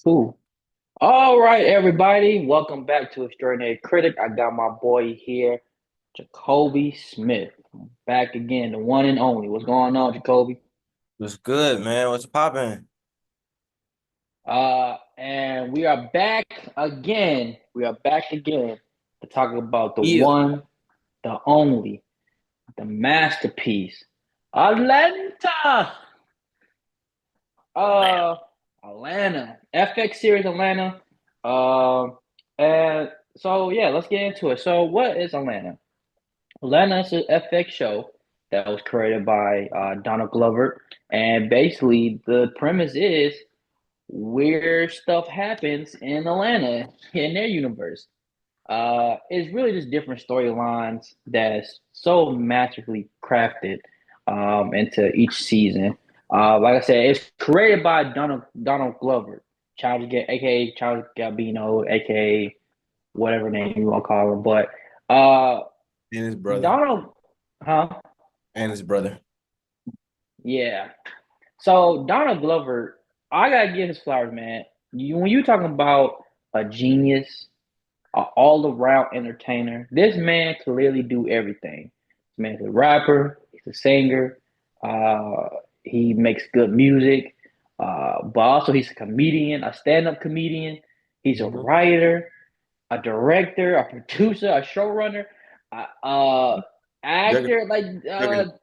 Cool. All right, everybody. Welcome back to Extraordinary Critic. I got my boy here, Jacoby Smith. Back again, the one and only. What's going on, Jacoby? What's good, man? What's poppin'? And we are back again. We are back again to talk about the Yeah. one, the only, the masterpiece, Atlanta. Man. Uh, Atlanta, FX series Atlanta. Um, and so yeah, let's get into it. So, what is Atlanta? Atlanta is an FX show that was created by Donald Glover, and basically the premise is weird stuff happens in Atlanta in their universe. It's really just different storylines that's so masterfully crafted into each season. Like I said, it's created by Donald Glover, aka Charles Gambino, aka whatever name you want to call him. But uh, And his brother. Donald, huh? And his brother. Yeah. So Donald Glover, I gotta give his flowers, man. When you talking about a genius, an all-around entertainer, this man can literally do everything. This man's a rapper, he's a singer, uh, he makes good music, but also he's a comedian, a stand-up comedian. He's a Mhm. writer, a director, a producer, a showrunner, a Juggernaut. actor, like Juggernaut.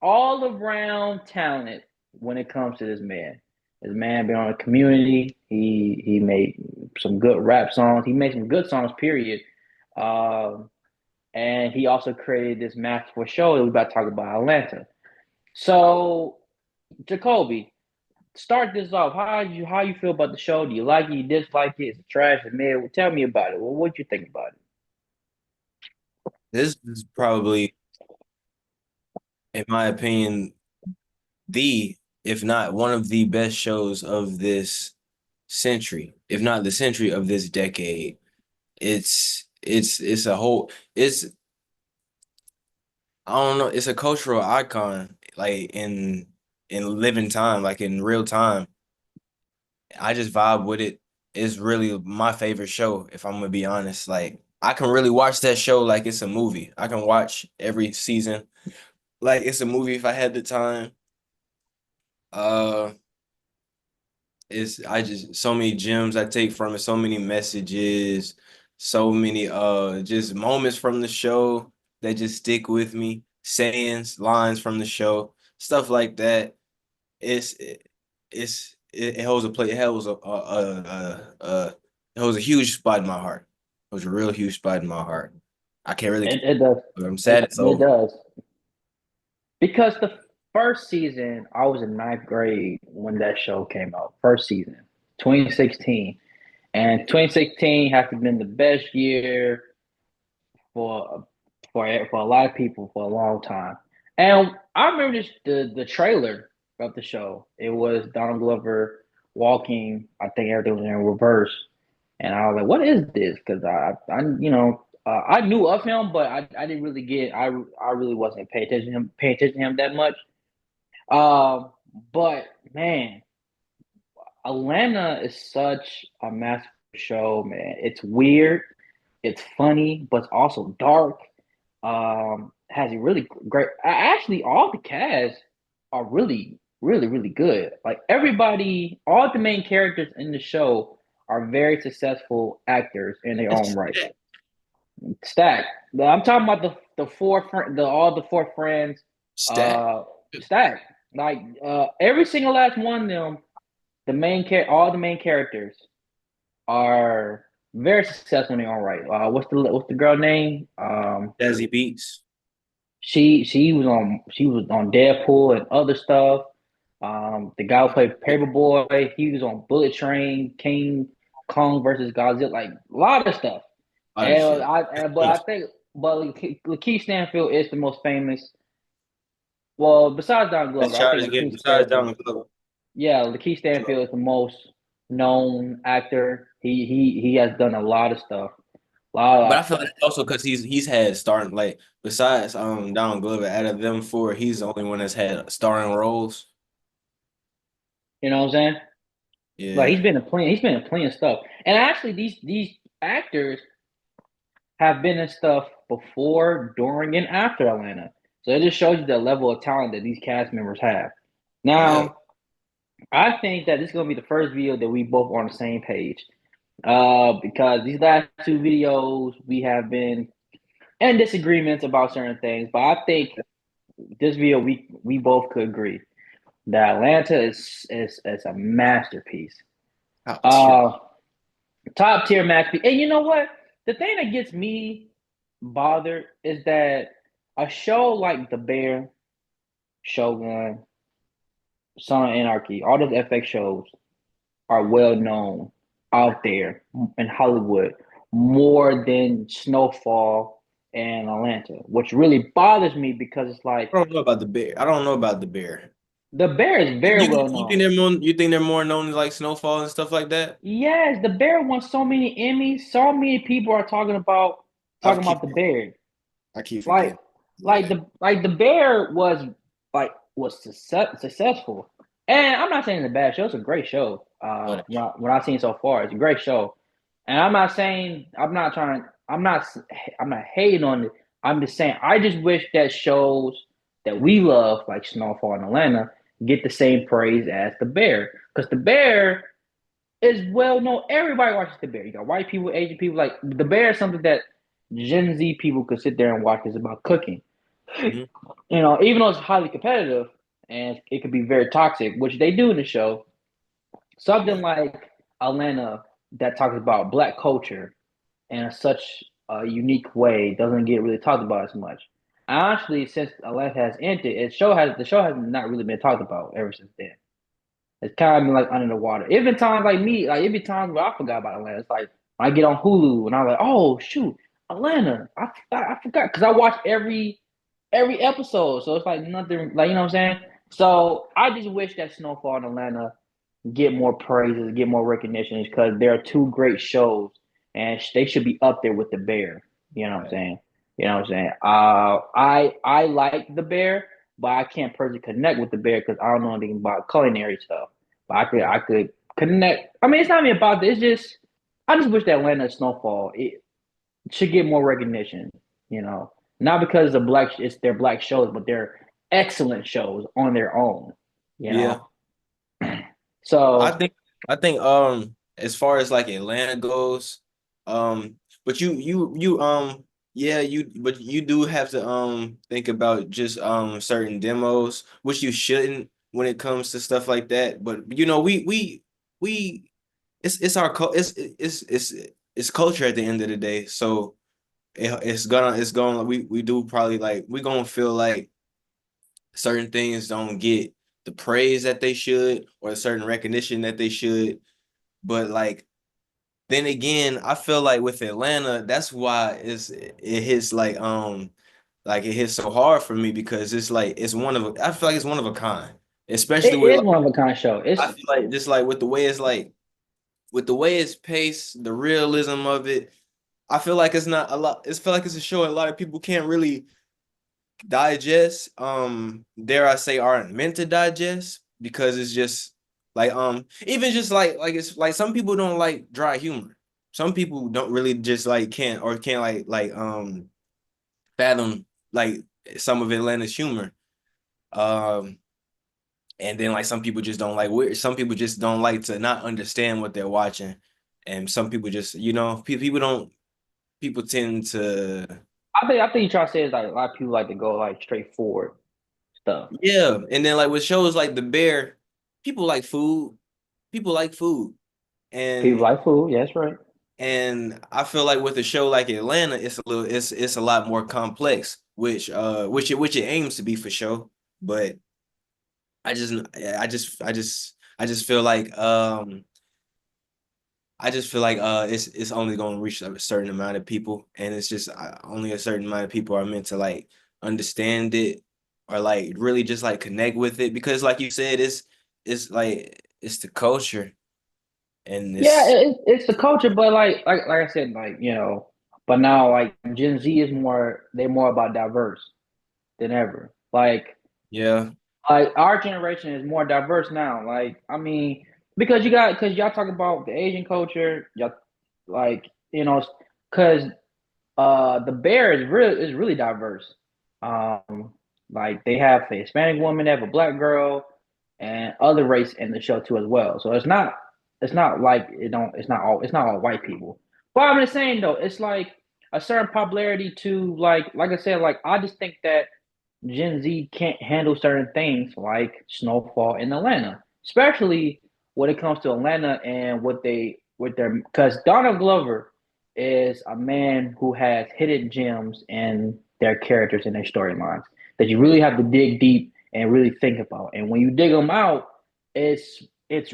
all around talented when it comes to this man. This man been on a community. He made some good rap songs. He made some good songs, period. Um, and he also created this masterful show that we about to talk about Atlanta. So, Jacoby, start this off. How you feel about the show? Do you like it? You dislike it? Is it trash? Is it mid? Well, tell me about it. Well, what you think about it? This is probably, in my opinion, the, if not one of the best shows of this century, if not the century of this decade. It's a whole it's I don't know, it's a cultural icon, like in living time, like in real time. I just vibe with it. It's really my favorite show, if I'm gonna be honest. Like I can really watch that show like it's a movie. I can watch every season like it's a movie if I had the time. Uh it's I just so many gems I take from it, so many messages, so many just moments from the show that just stick with me, sayings, lines from the show, stuff like that. It holds a play. It holds a huge spot in my heart. It was a real huge spot in my heart. I can't really get. It does. I'm sad It, it's it over. does. Because the first season, I was in ninth grade when that show came out. First season, 2016. And 2016 has been the best year for for a lot of people for a long time. And I remember the trailer of the show. It was Donald Glover walking. I think everything was in reverse, and I was like, "What is this?" Because I knew of him, but I didn't really get. I really wasn't paying attention to him that much. Um, but man, Atlanta is such a massive show, man. It's weird, it's funny, but it's also dark. Has a really great. Actually, all the cast are really, really, really good. Like everybody, all the main characters in the show are very successful actors in their own It's right. Stack. I'm talking about the all the four friends. stat. Uh, stack. Like every single last one of them, all the main characters are very successful in their own right. What's the girl name? Zazie Beetz. She was on Deadpool and other stuff. The guy who played Paperboy, he was on Bullet Train, King Kong versus Godzilla, like a lot of stuff. Lot of And shit. I think, but LaKeith Stanfield is the most famous. Well, besides Don Best Glover, I child think is getting LaKeith besides Stanfield. down the club. Yeah, LaKeith Stanfield is the most known actor. He has done a lot of stuff. A lot But of I feel like stuff. also because he's had starting like besides Donald Glover out of them four, he's the only one that's had starring roles. You know what I'm saying? Like Yeah. he's been in plenty of stuff. And actually these actors have been in stuff before, during, and after Atlanta. So it just shows you the level of talent that these cast members have. Yeah. Now, I think that this is gonna be the first video that we both are on the same page. Because these last two videos we have been in disagreements about certain things, but I think this video we both could agree that Atlanta is a masterpiece. Top tier. Uh, top tier masterpiece. And you know what? The thing that gets me bothered is that a show like The Bear, Shogun, Son of Anarchy, all those FX shows are well known out there in Hollywood more than Snowfall and Atlanta, which really bothers me because it's like I don't know about the bear. I don't know about the bear. The Bear is very well You think known. they're more? You think they're more known as like Snowfall and stuff like that? Yes, The Bear won so many Emmys. So many people are I talking keep about The Bear. I keep Like forgetting. Yeah. the Bear was successful. And I'm not saying it's a bad show. It's a great show. But What I've seen so far, it's a great show. And I'm not saying I'm not hating on it. I'm just saying I just wish that shows that we love, like Snowfall and Atlanta, get the same praise as The Bear. Because The Bear is well known. Everybody watches The Bear. You got white people, Asian people. Like The Bear is something that Gen Z people could sit there and watch. It's about cooking. mhm. You know, even though it's highly competitive and it could be very toxic, which they do in the show. Yeah. Something like Atlanta that talks about black culture in such a unique way doesn't get really talked about as much. Honestly, since Atlanta has ended, the show has not really been talked about ever since then. It's kind of been like under the water. Even times like me, like even times where I forgot about Atlanta. It's like when I get on Hulu and I'm like, oh shoot, Atlanta. I forgot because I watch every episode. So it's like nothing like you know what I'm saying? So I just wish that Snowfall and Atlanta get more praises, get more recognition because they're two great shows and they should be up there with the Bear. You know what I'm Right. saying? You know what I'm saying? I like the Bear, but I can't personally connect with the Bear because I don't know anything about culinary stuff. But I could connect. I mean, it's not even about this. It's just I just wish that Atlanta Snowfall it should get more recognition. You know, not because it's their black shows, but they're excellent shows on their own. You Yeah. know, I so think I think as far as like Atlanta goes, but yeah, but you do have to think about just certain demos, which you shouldn't when it comes to stuff like that. But you know, we it's our it's culture at the end of the day. So it's gonna we do probably like we gonna feel like certain things don't get the praise that they should or a certain recognition that they should. But like then again, I feel like with Atlanta, that's why it hits like it hits so hard for me because it's like I feel like it's one of a kind. Especially it with is like one of a kind show. I feel like just like with the way it's paced, the realism of it, I feel like it's not a lot. It's feel like it's a show a lot of people can't really digest, dare I say, aren't meant to digest because it's just like even just like it's like some people don't like dry humor. Some people don't really just like can't like fathom like some of Atlanta's humor. Um and then like some people just don't like weird. Some people just don't like to not understand what they're watching. And some people just, people don't people tend to. I think you try to say is like a lot of people like to go like straightforward stuff. Yeah, and then like with shows like The Bear, people like food. People like food, People and like food. Yeah, that's right. I feel like with a show like Atlanta, it's a lot more complex, which it aims to be for sure. But I just feel like it's only going to reach a certain amount of people, and it's just only a certain amount of people are meant to like understand it or like really just like connect with it because like you said, it's like it's the culture and Yeah, it's it's the culture, but like I said, like you know, but now like Gen Z is they're more about diverse than ever. yeah, Like our generation is more diverse now. Like I mean, because y'all talk about the Asian culture, y'all like because the Bear is really diverse. Like they have a Hispanic woman, they have a black girl, and other race in the show too as well. So it's not like it's not all white people. But I'm just saying though, it's like a certain popularity to like I said, like I just think that Gen Z can't handle certain things like snowfall in Atlanta, especially when it comes to Atlanta and what their because Donald Glover is a man who has hidden gems in their characters and their storylines that you really have to dig deep and really think about. And when you dig them out, it's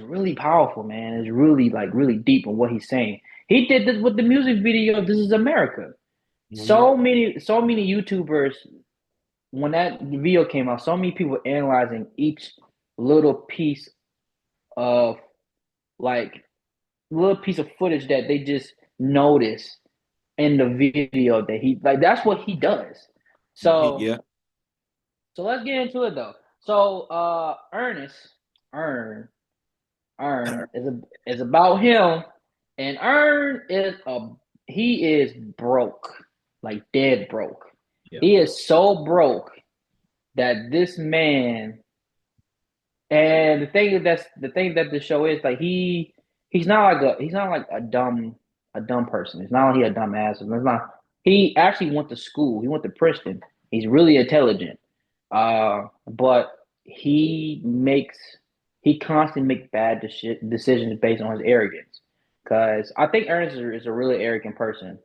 really powerful, man. It's really really deep in what he's saying. He did this with the music video "This Is America." Hmm. So many YouTubers when that video came out, so many people analyzing each little piece of like little piece of footage that they just noticed in the video that he like that's what he does. So Yeah. so let's get into it though. So Earn is about him and Earn is a he is broke, like dead broke. Yeah. He is so broke that this man and the thing that the show is like he's not like a dumb person. It's not like he a dumb ass. It's not he actually went to school. He went to Princeton. He's really intelligent. But he constantly makes bad decisions based on his arrogance. Cause I think Ernest is a really arrogant person.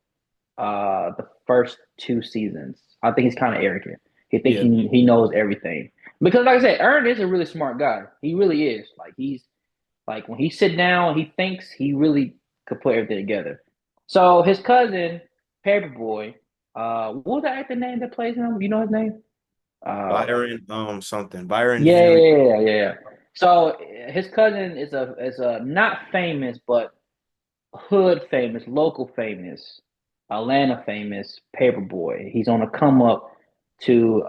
The first two seasons, I think he's kind of arrogant. He think Yeah. he knows everything. Because like I said, Ern is a really smart guy. He really is. Like he's like when he sit down, he thinks he really could put everything together. So his cousin, Paperboy, what was the actor name that plays him? You know his name? Uh, Byron, something. Byron yeah, Henry. yeah, yeah, yeah, yeah. So his cousin is a not famous but hood famous, local famous, Atlanta famous Paperboy. He's on a come up to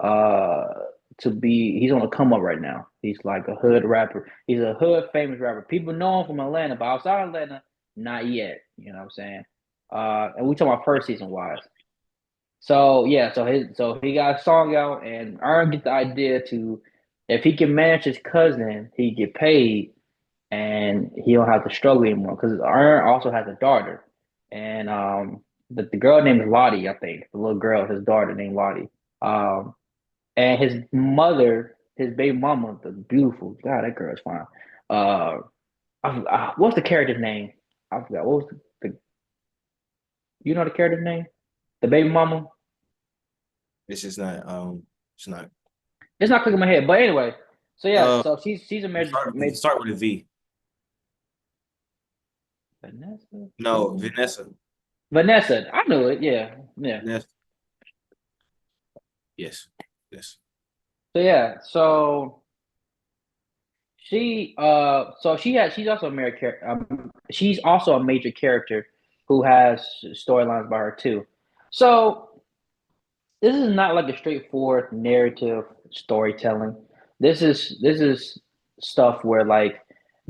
he's on a come up right now. He's like a hood rapper. He's a hood famous rapper. People know him from Atlanta, but outside Atlanta, not yet. You know what I'm saying? And we talking about first season wise. So yeah, so he got a song out, and Aaron get the idea to if he can manage his cousin, he get paid and he don't have to struggle anymore because Aaron also has a daughter, and the girl named Lottie, I think the little girl, his daughter named Lottie, and his mother, his baby mama, the beautiful God, that girl is fine. What's the character's name? I forgot. What was the you know the character's name? The baby mama. It's just not it's not It's not clicking in my head, but anyway. So yeah, uh so she's a major start with a V. Vanessa. No, Vanessa. Vanessa, I knew it. Yeah, yeah. Vanessa. Yes. Yes. So yeah, she's also a she's also a major character who has storylines by her too. So this is not like a straightforward narrative storytelling. This is stuff where like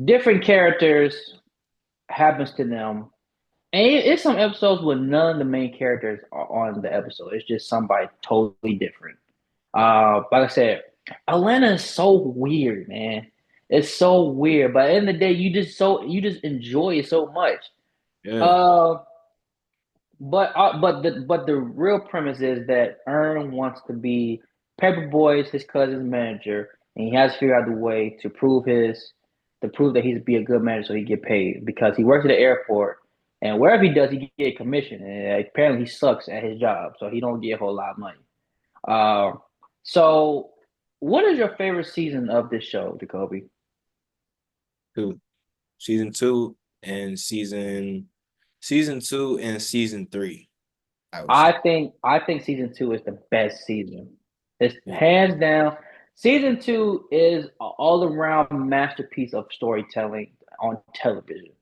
different characters happens to them. And it's some episodes where none of the main characters are on the episode. It's just somebody totally different. Like I said, Atlanta is so weird, man. It's so weird, but at the end of the day, you just enjoy it so much. Yeah. Uh, but the real premise is that Ern wants to be Paperboy's his cousin's manager, and he has to figure out the way to prove that he's be a good manager so he get paid because he works at the airport, and wherever he does, he get commission, and apparently he sucks at his job, so he don't get a whole lot of money. Uh, so, what is your favorite season of this show, Jacoby? Two. Season two and season two and season three, I would say. I think season two is the best season. It's Yeah. hands down. Season two is an all around masterpiece of storytelling on television.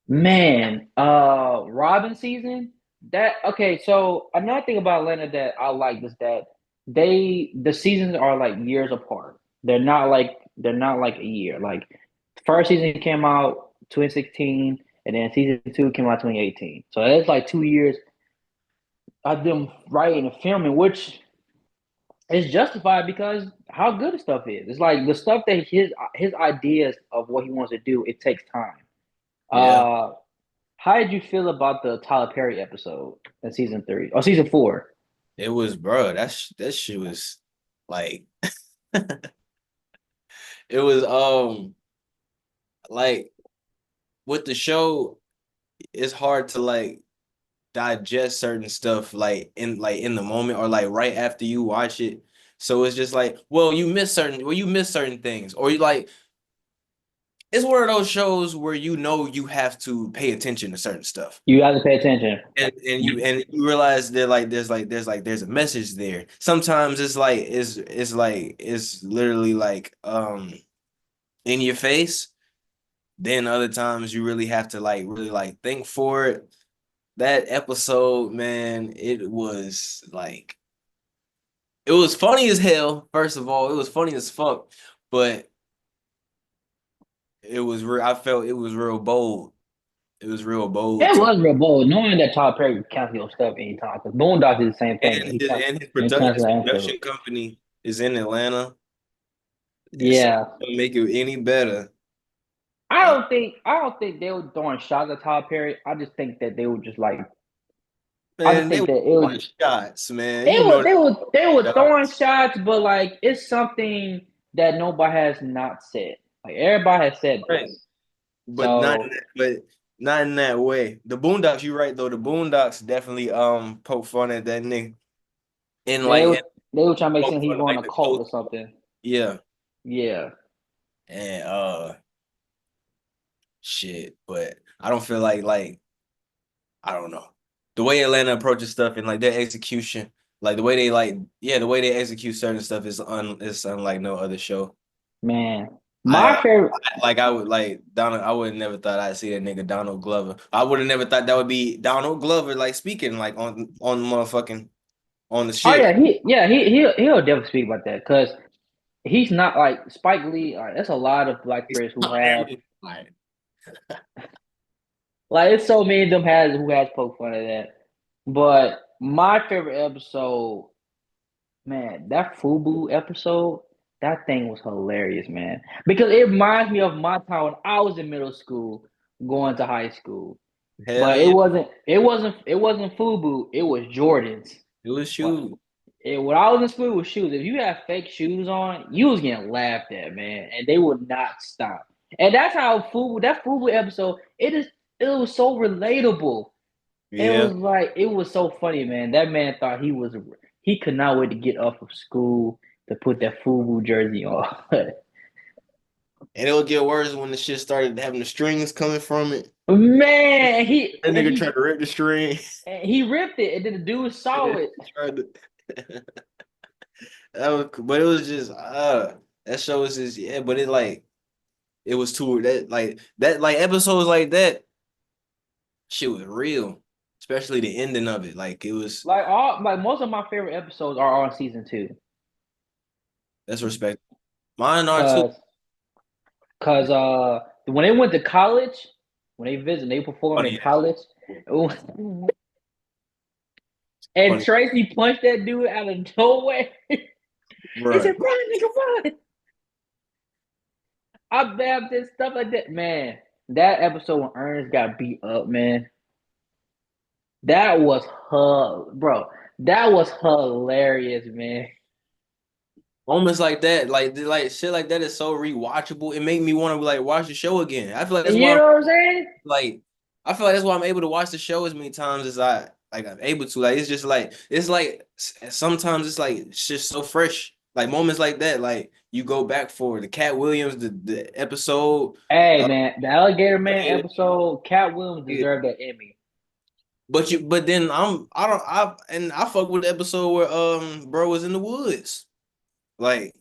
Man, Robin season. That okay. So another thing about Atlanta that I like is that the seasons are like years apart. They're not like a year. Like First season came out 2016, and then season two came out 2018. So it's like 2 years of them writing and filming, which is justified because how good the stuff is. It's like the stuff that his ideas of what he wants to do. It takes time. Yeah. Uh, how did you feel about the Tyler Perry episode in season three or season four? It was, bro, that shit was like it was like with the show, it's hard to like digest certain stuff like in the moment or like right after you watch it. So it's just like, you miss certain things. Or you like it's one of those shows where you have to pay attention to certain stuff. You have to pay attention. And you realize that there's a message there. Sometimes it's literally like in your face. Then other times you really have to like really like think for it. That episode, man, it was funny as hell. First of all, it was funny as fuck, but it was real. I felt it was real bold. It was real bold It to was real bold, knowing that Tyler Perry would cancel your stuff anytime. Because Boondocks did the same thing. and his He his canceled that episode. production company is in Atlanta. It's Yeah, gonna make it any better. And I don't think they were throwing shots at Tyler Perry. I just think that they were just like I just man, they think were that it throwing was shots, man. they You were know they were they were throwing shots. shots, but like it's something that nobody has not said. Like everybody has said Right. this. But So not in that way. The Boondocks, you're right though. The Boondocks definitely poke fun at that nigga. And they like were and they were trying to make poke sense he fun at going like a the cult coach. or something. Yeah. Yeah. And shit. But I don't feel like I don't know. The way Atlanta approaches stuff and like their execution, like the way they the way they execute certain stuff is unlike no other show. Man. My I favorite like I would like Donald. I would have never thought I'd see that nigga Donald Glover. I would have never thought that would be Donald Glover like speaking like on motherfucking on the Oh shit. he'll definitely speak about that because he's not like Spike Lee. There's a lot of black players who have Like, like it's so many of them has who has poked fun at that. But my favorite episode, man, that Fubu episode, that thing was hilarious, man. Because it reminds me of my time when I was in middle school, going to high school. hell But yeah, it wasn't Fubu. It was Jordans. it was But shoot. when I was in school with shoes, if you had fake shoes on, you was getting laughed at, man, and they would not stop. And that's how Fubu episode, it was so relatable. It Yeah, was like it was so funny, man. That man thought he could not wait to get up from school to put that Fubu jersey on. and it'll get worse when the shit started having the strings coming from it. Man, That nigga tried to rip the string. he ripped it, and then the dude saw it. Tried to. But it was just that show was just but it was too that like episodes like that shit was real, especially the ending of it. Like it was Like most of my favorite episodes are on season two. that's respect. Mine are too. Cause when they went to college, when they visited, they performed in Funny as college. And funny, Tracy punched that dude out of nowhere. He bro. said, "Run, nigga, run!" I babbed and stuff like that. Man, that episode when Ernest got beat up, man, that was bro. That was hilarious, man. Moments like that, like shit like that is so rewatchable. It made me want to like watch the show again. I feel like that's why You know what I'm saying? like I feel like that's why I'm able to watch the show as many times as I'm able to. Like it's like sometimes it's like it's just so fresh. Like moments like that, like you go back for the Cat Williams, the episode. Hey, Uh, man, the Alligator Man episode, Cat Williams deserved that Emmy. but then I fuck with the episode where bro was in the woods. Like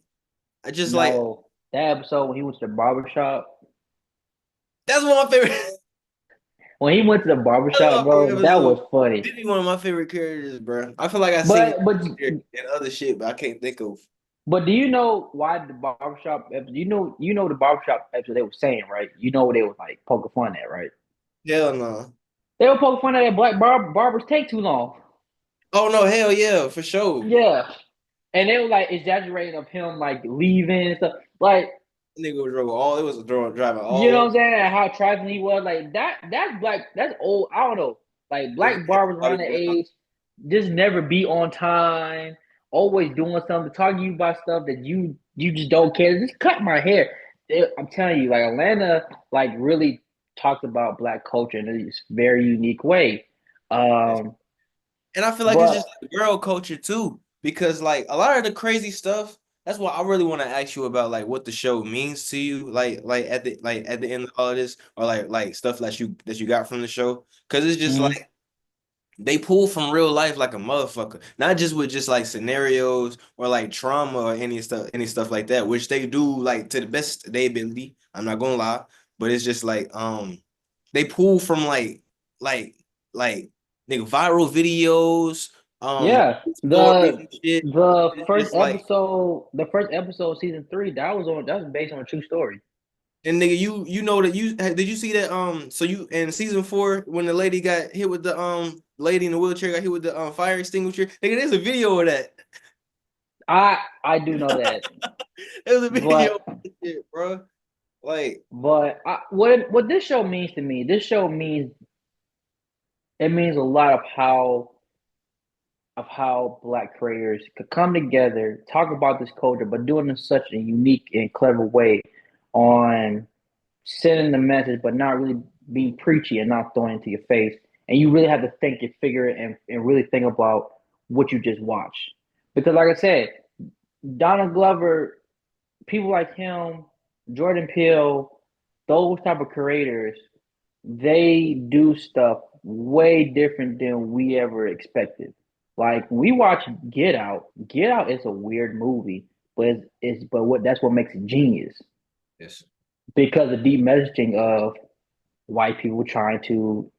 I just like No, that episode when he went to the barbershop. that's one of my favorite. When he went to the That's one barbershop, of my favorite bro, that episodes. was funny. Maybe one of my favorite characters, bro. I feel like I seen But him in other shit, but I can't think of. But do you know why the barbershop episode? You know the barbershop episode they were saying, right? You know what they was like poking fun at, right? Hell no. They were poking fun at that black barbers take too long. Oh no, hell yeah, for sure. Yeah, and they were like exaggerating of him like leaving and stuff. Like, Nigga was driving you know all what I'm saying? And how trifling he was. Like that's black. That's old. I don't know. Like over. black barbers around the age just never be on time. Always doing something, talking to you about stuff that you just don't care. Just cut my hair. I'm telling you, like Atlanta, like really talks about black culture in a very unique way. Um, And I feel like it's but just like girl culture too, because like a lot of the crazy stuff. That's why I really want to ask you about like what the show means to you, like at the end of all of this, or like stuff that you got from the show, because it's just mhm. like they pull from real life like a motherfucker, not just with just like scenarios or like trauma or any stuff like that, which they do like to the best of their ability. I'm not gonna lie, but it's just like they pull from like like nigga viral videos, Yeah, stories and shit. It's just like, the first episode, of season three, that was based on a true story. and nigga, you know that you did you see that so you in season 4 when the lady got hit with the lady in the wheelchair got hit with the fire extinguisher, nigga, there's a video of that. I do know that, There's a video of but that shit, bro. Like, what this show means to me, this show means it means a lot of how black creators could come together, talk about this culture, but doing it in such a unique and clever way on sending the message, but not really being preachy and not throwing it to your face. And you really have to think and figure it and really think about what you just watched. Because like I said, Donald Glover, people like him, Jordan Peele, those type of creators, they do stuff way different than we ever expected. Like we watch Get Out. Get Out is a weird movie, but but what that's what makes it genius yes, because of deep messaging of white people trying to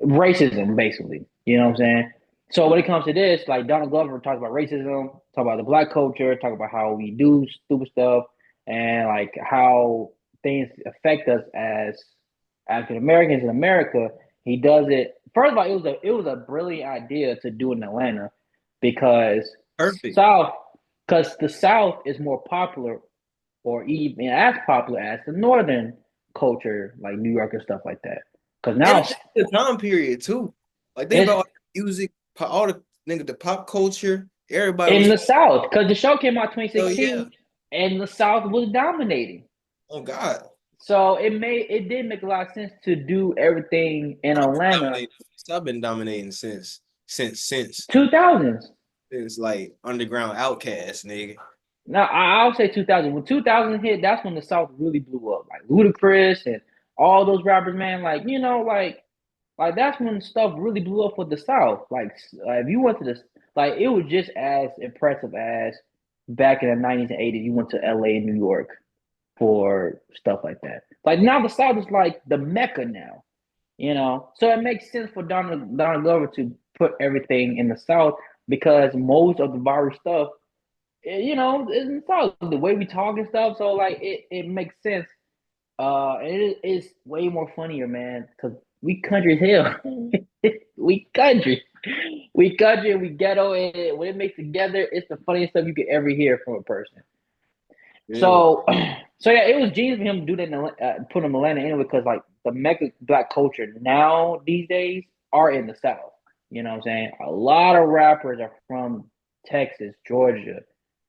racism, basically. You know what I'm saying? So when it comes to this, like Donald Glover talks about racism, talk about the black culture, talk about how we do stupid stuff, and like how things affect us as African Americans in America. He does it. First of all, it was a brilliant idea to do in Atlanta because perfect, South, because the South is more popular or even as popular as the Northern culture, like New York and stuff like that. Because and now it's the time period too. Like think about it's all the music, all the nigga, the pop culture. Everybody in was the South, because the show came out hell yeah. 2016, and the South was dominating. Oh God, So it did make a lot of sense to do everything in I've been Atlanta dominating. I've been dominating since 2000s. since like underground outcast, nigga. Now I'll say 2000. When 2000 hit, that's when the South really blew up. Like Ludacris and all those rappers, man. Like that's when stuff really blew up for the South. Like if you went to this, like it was just as impressive as back in the 90s and 80s. You went to LA and New York for stuff like that. Like now the South is like the Mecca now, So it makes sense for Donald Glover to put everything in the South because most of the viral stuff, is in the South. The way we talk and stuff. So like it makes sense. It's way more funnier, man, because we country as hell. we country. We country, we ghetto, and when it makes together, it's the funniest stuff you could ever hear from a person. Real. So, so yeah, it was genius for him to do that, put him in Atlanta anyway, because like the mega black culture now these days are in the South. You know what I'm saying? A lot of rappers are from Texas, Georgia,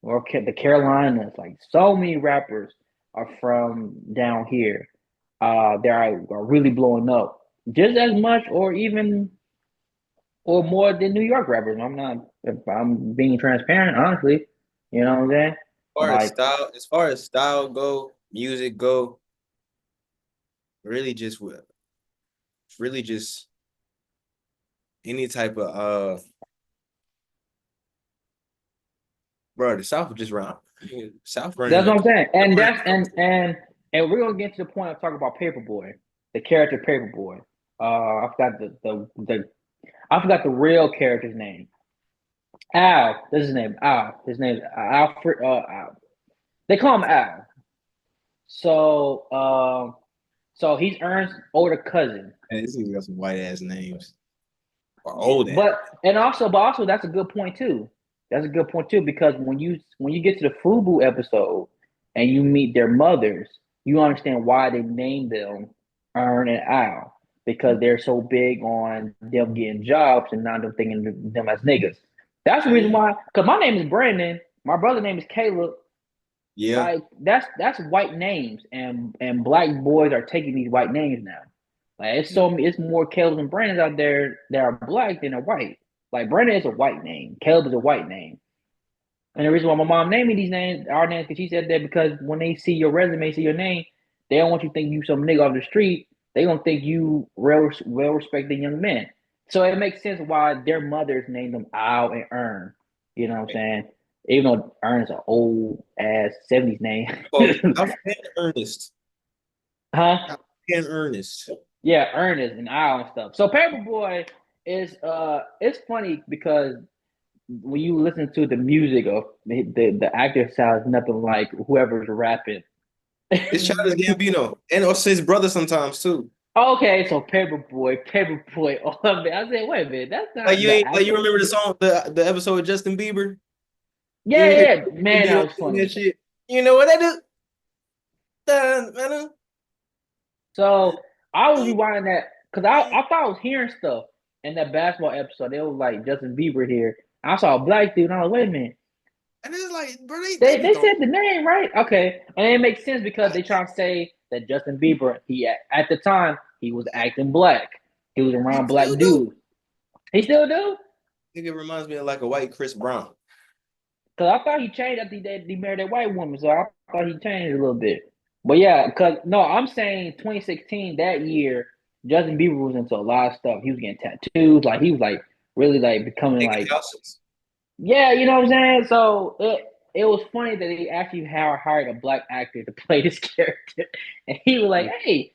or the Carolinas. Like so many rappers are from down here. They are really blowing up just as much, or even or more than New York rappers. I'm not. If I'm being transparent, honestly. You know what I'm saying? Like As far as style go, music go, really just what, really just any type of bro, the South just run. South running that's the what I'm saying, and running that's the country. and we're gonna get to the point of talking about Paperboy, the character Paperboy. I forgot the I forgot the real character's name. Al. This is his name. Al. His name is Alfred. Al. They call him Al. So, so he's Ernst's older cousin. Man, this nigga got some white ass names or Yeah, old ass. but also that's a good point too. That's a good point too because when you get to the Fubu episode and you meet their mothers, you understand why they named them Ern and Al because they're so big on them getting jobs and not them thinking of them as niggas. That's the reason Yeah. why. Because my name is Brandon, my brother's name is Caleb. Yeah. Like that's white names, and black boys are taking these white names now. Like it's more Caleb and Brandons out there that are black than are white. Like Brandon is a white name, Caleb is a white name, and the reason why my mom named me these names, our names, because she said that because when they see your resume, see your name, they don't want you to think you some nigga off the street. They gonna think you well respected young man. So it makes sense why their mothers named them Al and Ern. You know what I'm saying? Even though Ern is an old ass 70s name. Oh, Alfred Ernest. Huh? Alfred Ernest. Yeah, Ernest and Al and stuff. So Paperboy is it's funny because when you listen to the music of the actor sounds nothing like whoever's rapping. It's Childish Gambino. And also his brother sometimes too. Okay, so Paperboy. Oh, man. I said, wait a minute, that's Like not you the ain't like you actor. remember the song, the episode with Justin Bieber? You Yeah, ain't yeah, hear yeah. Justin Man, that Bieber was sing that funny. shit. You know what I do? Dun, dun, dun, So I was dun, rewinding that because dun. I thought I was hearing stuff in that basketball episode. They was like Justin Bieber here. I saw a black dude, and I was like, wait a minute. And it's like, bro, they be They throwing. said the name right, okay, and it makes sense because they try to say that Justin Bieber, he at the time he was acting black, he was He around still black do. dudes. He still do Nigga reminds me of like a white Chris Brown. because I thought he changed after he married that white woman, so I thought he changed a little bit. But yeah, because no, I'm saying 2016 that year, Justin Bieber was into a lot of stuff. He was getting tattoos, like he was like really like becoming Big like houses. yeah, you know what I'm saying. So it was funny that they actually hired a black actor to play this character, and he was like, "Hey,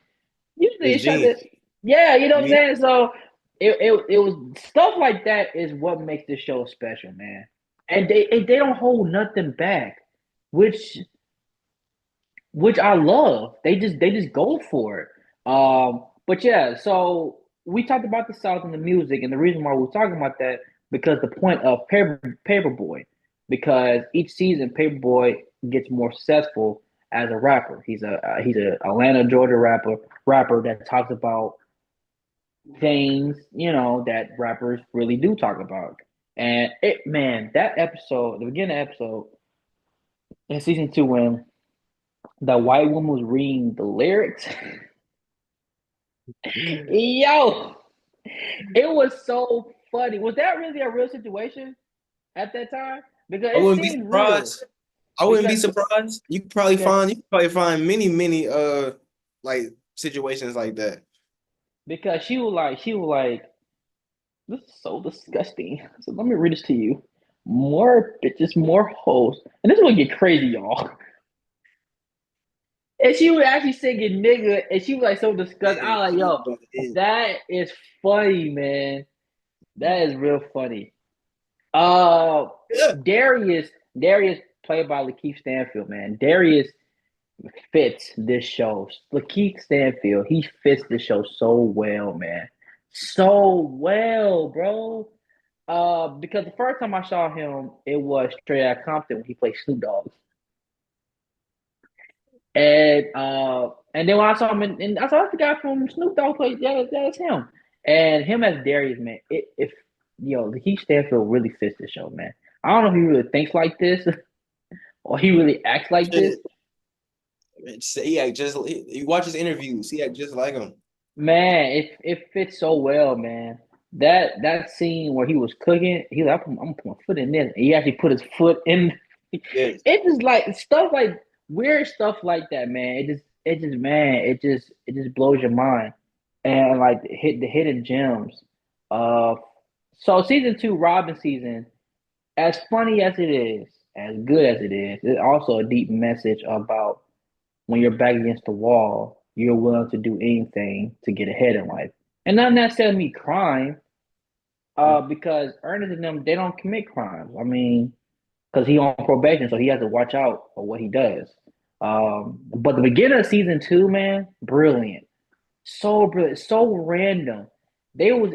you It's did shot genius. this." Yeah, you know what I'm Yeah. saying. So it was stuff like that is what makes this show special, man. And they don't hold nothing back, which which I love. They just go for it. But yeah, so we talked about the South and the music, and the reason why we're talking about that because the point of Paperboy, because each season Paperboy gets more successful as a rapper. He's a Atlanta, Georgia rapper that talks about things that rappers really do talk about. And it man, that episode, the beginning of the episode in season two when the white woman was reading the lyrics. Yo, it was so funny. Was that really a real situation at that time? Because I it wouldn't be seemed real. surprised. I wouldn't be Because surprised. because You could probably find many like situations like that. because she was like, this is so disgusting. So let me read this to you. More bitches, more hoes. And this is gonna get crazy, y'all. And she was actually singing nigga, and she was like so disgusted. I was like, yo, that is funny, man. That is real funny. Uh Yeah. Darius played by LaKeith Stanfield, man. Darius fits this show. LaKeith Stanfield, he fits this show so well, man. So well, bro. Because the first time I saw him, it was Straight Outta Compton when he played Snoop Dogg. And then when I saw him and I saw the guy from Snoop Dogg play, yeah, that's him. And him as Darius, man, if LaKeith Stanfield really fits the show, man. I don't know if he really thinks like this or he really acts like this. Shit. He act just you watch his interviews, he act just like him. Man, it fits so well, man. That scene where he was cooking, he like, I'm putting my foot in this. And he actually put his foot in. Yes. It just like stuff like weird stuff like that, man. It just blows your mind. And like hit the hidden gems. Uh so season two, Robin season, as funny as it is, as good as it is, it's also a deep message about when you're back against the wall, you're willing to do anything to get ahead in life. And not necessarily me crying. Because Ernest and them, they don't commit crimes. I mean, because he on probation, so he has to watch out for what he does. But the beginning of season two, man, brilliant, so brilliant, so random. They was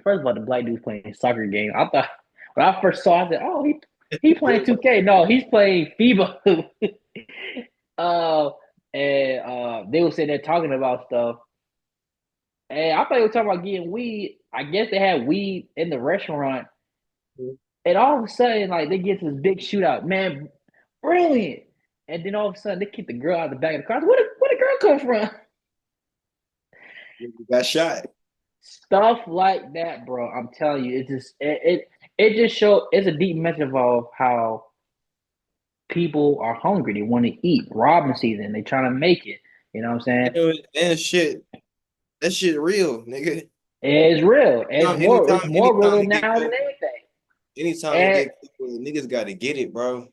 first of all the black dude's playing a soccer game. I thought when I first saw it, I said, oh he playing 2K. No, he's playing FIBA. uh, and they were sitting there talking about stuff. And I thought they were talking about getting weed. I guess they had weed in the restaurant. And all of a sudden, like they get to this big shootout, man, brilliant. And then all of a sudden, they kick the girl out the back of the car. Where the girl come from? You got shot. Stuff like that, bro. I'm telling you, it just shows. It's a deep message of how people are hungry. They want to eat. Robin season. They trying to make it. You know what I'm saying? And shit, that shit real, nigga. It's real. It's more real Anytime you get now than cooked, anything. anytime you And get cooked, niggas got to get it, bro.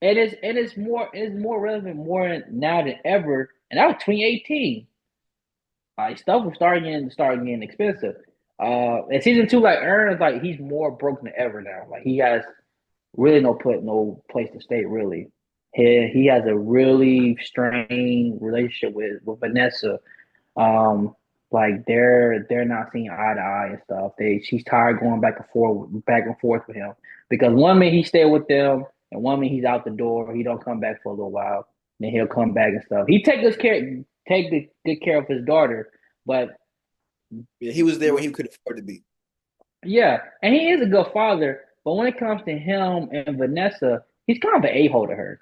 it's more relevant more now than ever. And that was 2018. Like stuff was starting getting expensive. And season two, like Aaron is like he's more broke than ever now. Like he has really no place to stay. Really, he has a really strained relationship with Vanessa. Um, like they're not seeing eye to eye and stuff. She's tired going back and forth with him because one minute he stay with them and one minute he's out the door. He don't come back for a little while. Then he'll come back and stuff. He take the good care of his daughter, but Yeah, he was there when he could afford to be. yeah, and he is a good father. But when it comes to him and Vanessa, he's kind of an a-hole to her.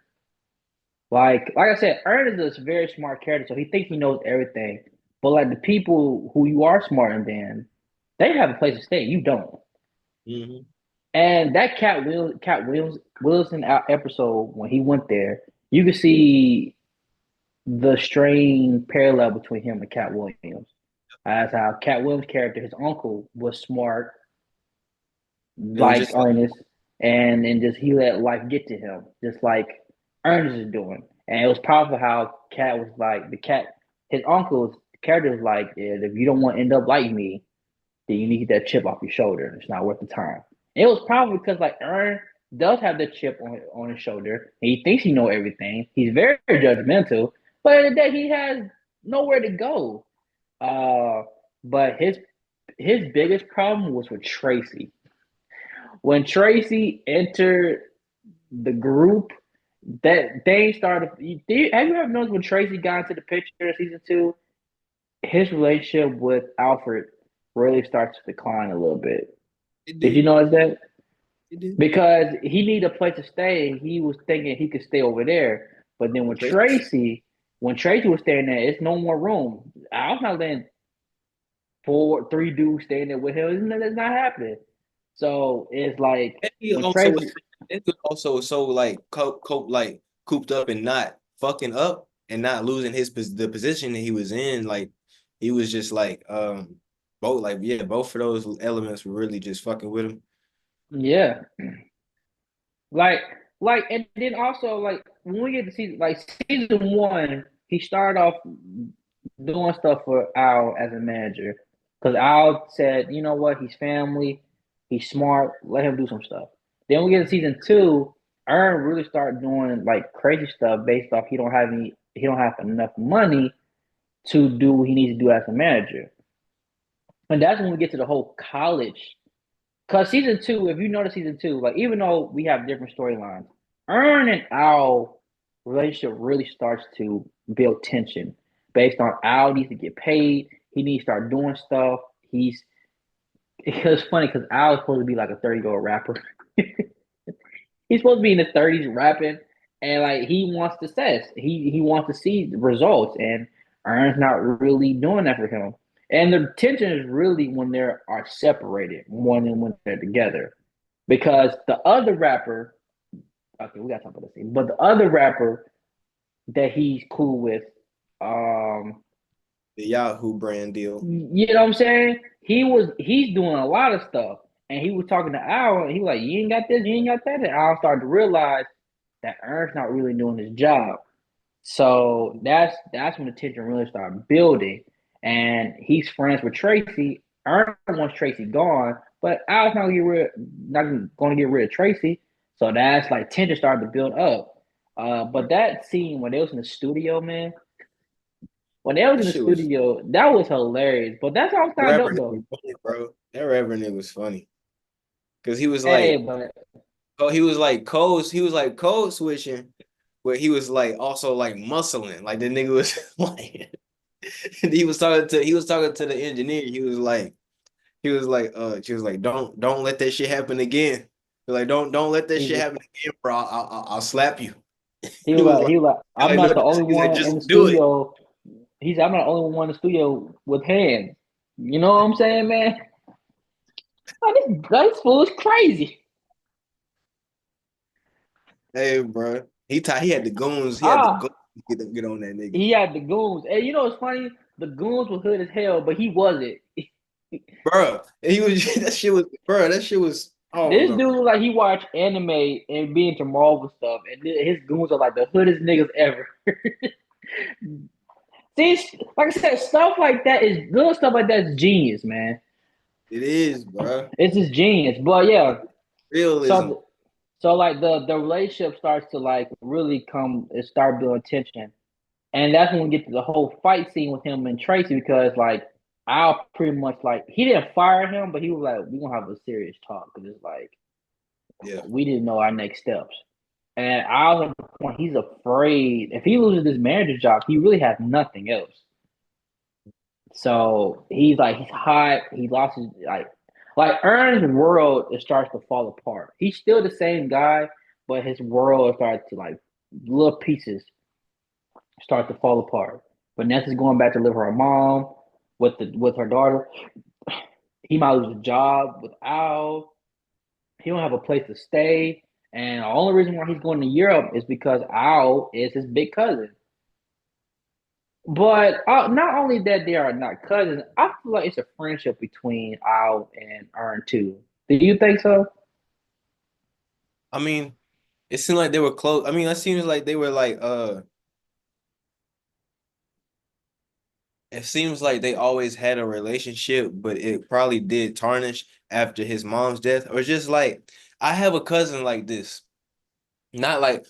Like I said, Ernest is a very smart character, so he thinks he knows everything. But like the people who you are smarter than, they have a place to stay. You don't. Mm-hmm. And that Wilson episode when he went there, you could see the strained parallel between him and Cat Williams. As how Cat Williams' character, his uncle, was smart, It was like just like, Ernest, and just he let life get to him, just like Ernest is doing. And it was powerful how Cat was like his uncle's character was like, yeah, if you don't want to end up like me, then you need to get that chip off your shoulder. It's not worth the time. And it was powerful because like Ern does have the chip on his shoulder. He thinks he know everything. He's very judgmental, but at the day he has nowhere to go. Uh, but his biggest problem was with Tracy. When Tracy entered the group, that they started. Have you ever noticed when Tracy got into the picture in season two, his relationship with Alfred really starts to decline a little bit. it Did you did. notice that? It did. Because he needed a place to stay, and he was thinking he could stay over there. But then when Tracy was staying there, it's no more room. I was not letting three dudes staying there with him. That's not happening. So it's like And he when also was Tracy, and he also so like like cooped up and not fucking up and not losing the position that he was in. Like he was just like both like yeah, both of those elements were really just fucking with him. yeah, like and then also like when we get to season one, he started off doing stuff for Al as a manager because Al said, you know what, he's family, he's smart, let him do some stuff. Then we get to season two, Aaron really started doing like crazy stuff based off he don't have enough money to do what he needs to do as a manager. And that's when we get to the whole college. Because season two, if you notice season two, like even though we have different storylines, Ern and Al relationship really starts to build tension based on Al needs to get paid. He needs to start doing stuff. It's funny because Al is supposed to be like a 30-year-old rapper. He's supposed to be in his 30s rapping, and like he wants success. He wants to see the results, and Ern's not really doing that for him. And the tension is really when they are separated more than when they're together. Because the other rapper, okay, we gotta talk about this scene, but the other rapper that he's cool with, The Yahoo brand deal. you know what I'm saying? He's doing a lot of stuff. And he was talking to Al, and he was like, you ain't got this, you ain't got that. And Al started to realize that Ern's not really doing his job. So that's when the tension really started building. And he's friends with Tracy. Ern wants Tracy gone, but Al's not going to get rid of Tracy. So that's like tension started to build up. But that scene when they was in the studio, man, when they was That in the shit was studio, that was hilarious. But that's all stand rapper up nigga though. was funny, bro. That rapper nigga was funny. Cause he was Hey, like, but oh, he was like code switching, where he was like also like muscling. Like the nigga was like he was talking to the engineer. She was like, don't let that shit happen again. Like, don't let that he shit was happen again, bro. I'll slap you. he He was was like like, he was like I'm no, not the only he's like, one in the just do it. studio. I'm not the only one in the studio with hands. You know what I'm saying, man? Oh, this fool is crazy. Hey, bro. He had the goons. He had the goons Ah, to get on that nigga. he had the goons. And you know what's funny? The goons were hood as hell, but he wasn't. Bro, he was that shit was I don't This know. dude, like, he watched anime and be into Marvel stuff, and his goons are like the hoodest niggas ever. See, like I said, stuff like that is little stuff like that is genius, man. It is, bro. It's just genius. But yeah, Realism. so like the relationship starts to like really come and start building tension. And that's when we get to the whole fight scene with him and Tracy because like Al pretty much like he didn't fire him, but he was like, we're gonna have a serious talk because it's like Yeah. we didn't know our next steps. And Al's at the point he's afraid if he loses this manager job, he really has nothing else. So he's hot. He lost his like Ern's world it starts to fall apart. He's still the same guy, but his world starts to like little pieces start to fall apart. Vanessa's going back to live with her mom with her daughter. He might lose a job with Al. He don't have a place to stay. And the only reason why he's going to Europe is because Al is his big cousin. But not only that they are not cousins, I feel like it's a friendship between Al and Ern too. Do you think so? I mean, it seemed like they were close. I mean, it seems like they were like it seems like they always had a relationship, but it probably did tarnish after his mom's death. Or just like I have a cousin like this. Not like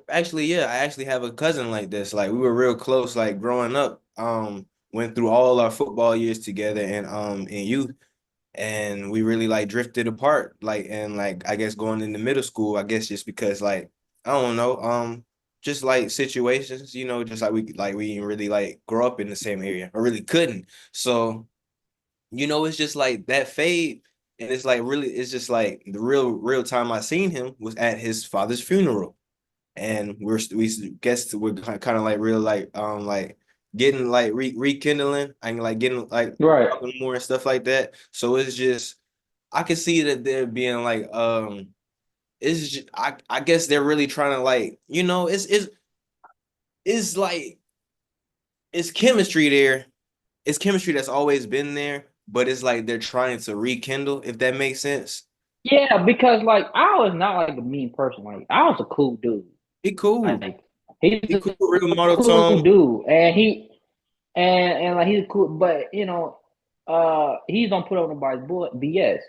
actually, yeah, I actually have a cousin like this. Like we were real close, like growing up. Went through all our football years together and in youth, and we really like drifted apart. Like and like I guess going into middle school, I guess just because like I don't know, just like situations, just like we didn't really like grow up in the same area or really couldn't. So it's just like that fade. And it's like really, it's just like the real time I seen him was at his father's funeral. And we guess we're kind of like real like getting like rekindling and like getting like Right. talking more and stuff like that. So it's just I can see that they're being like it's just, I guess they're really trying to like it's like it's chemistry there. It's chemistry that's always been there, but it's like they're trying to rekindle, if that makes sense. Yeah, because like I was not like a mean person. Like I was a cool dude. He cool. Like he's He a cool, real cool monotone. dude, and like he's cool, but he don't put up nobody's BS.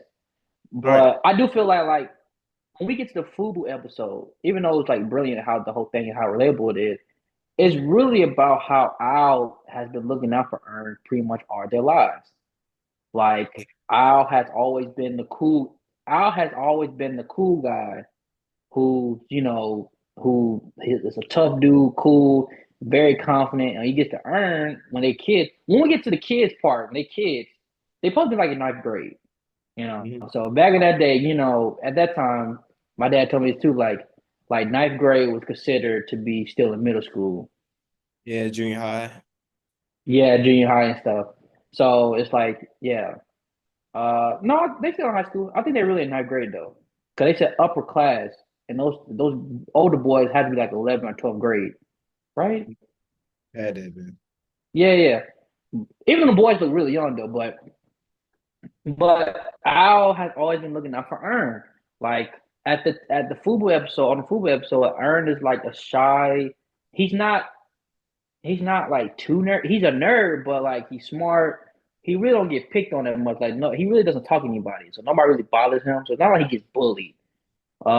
Right. But I do feel like when we get to the Fubu episode, even though it's like brilliant how the whole thing and how relatable it is, it's really about how Al has been looking out for Ern pretty much all their lives. Like Al has always been the cool. Al has always been the cool guy who who is a tough dude, cool, very confident, and he gets to Ern when they kids. When we get to the kids part, when they kids, they supposed to be like in ninth grade. Mhm. So back in that day, at that time, my dad told me this too. Like ninth grade was considered to be still in middle school. Yeah, junior high. Yeah, junior high and stuff. So it's like, yeah. No, they still in high school. I think they're really in ninth grade though, because they said upper class, and those older boys had to be like 11th or 12th grade, right? Had that been. Yeah, yeah. Even the boys look really young though, but Al has always been looking out for Ern. Like at the Fubu episode, on the Fubu episode, Ern is like a shy. He's not he's not like too nerd. He's a nerd, but like he's smart. he really don't get picked on that much. Like no, he really doesn't talk to anybody, so nobody really bothers him. So it's not like he gets bullied. Mhm.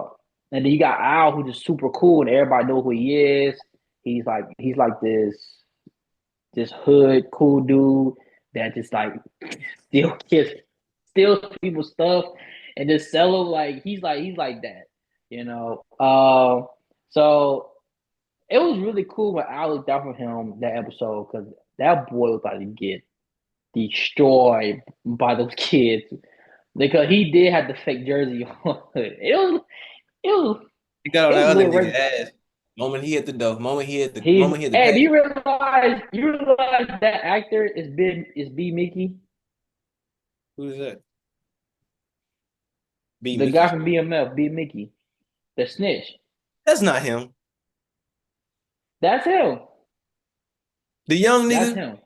Uh, and then you got Al, who's just super cool, and everybody know who he is. He's like this hood cool dude that just like steal kids, steals people's stuff, and just sell them. Like he's like that, you know. So it was really cool when I looked out for him that episode because that boy was about to get destroyed by those kids because he did have the fake jersey on. It was He got on it that was a other little nigga racist. ass. Moment he hit the door. He's Moment he hit the hey, do paint. you realize that actor is B Mickey, Who is that? Beat the guy Mickey. from BMF, B Mickey, the snitch. That's not him. That's him. The young That's nigga. him.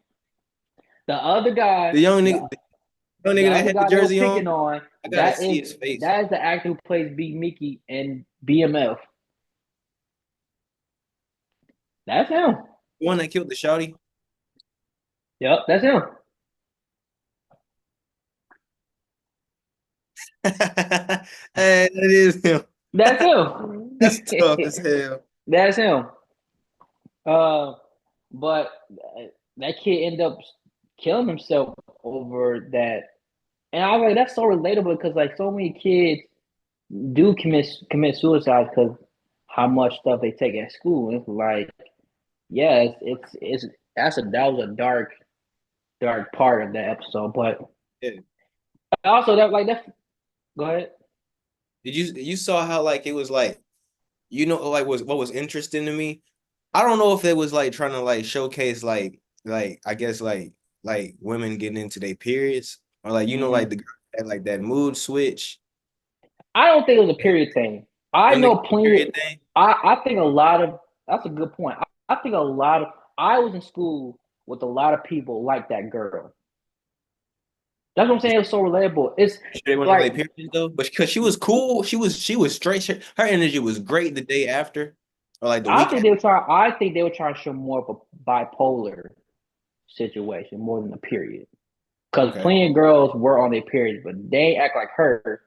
The other guy, The young the nigga. The young the nigga that other had the guy they were jersey picking on. on, I gotta that see is his face. that is the actor who plays B Mickey in BMF. That's him. The one that killed the shouty. Yep, that's him. Hey, that is him. That's him. That's tough as hell. That's him. Uh, but that kid ended up killing himself over that, and I was like, that's so relatable because like so many kids do commit suicide because how much stuff they take at school. And it's like, yeah, it's that was a dark part of that episode. But Yeah. also that like that. Go ahead. You saw how like it was like like was what was interesting to me? I don't know if it was like trying to like showcase like I guess like women getting into their periods or like like Hmm. the girl had like that mood switch. I don't think it was a period thing. I You don't think know it's a plenty. period thing? I think a lot of that's a good point. I think a lot of I was in school with a lot of people like that girl. That's what I'm saying. It was so relatable. It's Sure they went on like their periods though, but because she was cool, she was straight. Her energy was great the day after, or like the I week think after. they were trying. I think they were trying to show more of a bipolar situation more than a period. Because Okay. plenty of girls were on their periods, but they act like her.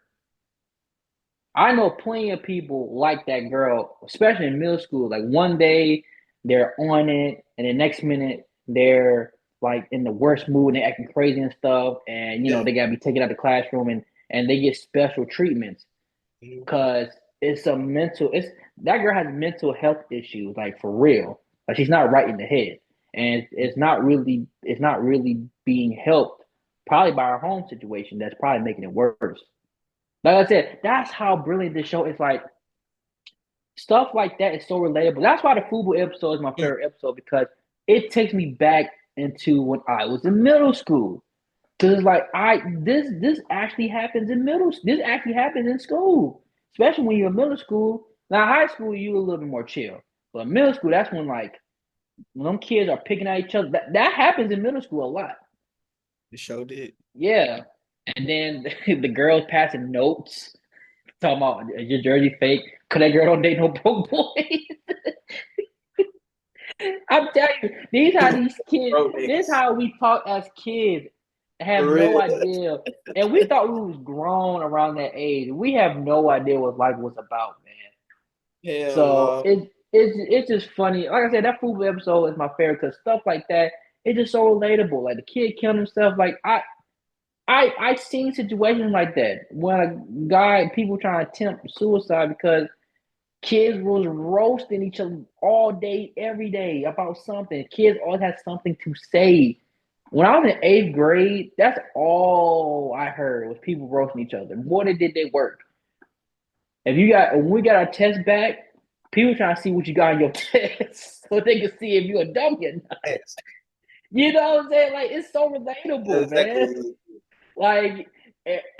I know plenty of people like that girl, especially in middle school. Like one day they're on it, and the next minute they're like in the worst mood and they're acting crazy and stuff. And Yeah. they gotta be taken out of the classroom and they get special treatments Mhm. because it's that girl has mental health issues, like for real. Like she's not right in the head. And it's not really being helped probably by our home situation that's probably making it worse. Like I said, that's how brilliant this show is. Like stuff like that is so relatable. That's why the Fubu episode is my favorite episode because it takes me back into when I was in middle school. Cause it's like this actually happens in middle. This actually happens in school, especially when you're in middle school. Now high school you a little bit more chill, but middle school that's when them kids are picking at each other. That happens in middle school a lot. The show did. Yeah, and then the girls passing notes talking about is your jersey fake? Cause that girl don't date no broke boys. I'm telling you, these how these kids. Bro, This niggas. how we talk as kids. Have For no real. idea, and we thought we was grown around that age. We have no idea what life was about, man. Hell So no. it's just funny. Like I said, that football episode is my favorite because stuff like that. It's just so relatable. Like the kid killing himself. Like I seen situations like that when a guy people trying to attempt suicide because kids was roasting each other all day, every day about something. Kids always had something to say. When I was in eighth grade, that's all I heard was people roasting each other. More than did they work. When we got our test back, people trying to see what you got on your test so they can see if you're a dummy or not. Yes. You know what I'm saying? Like it's so That's relatable, man. exactly. Like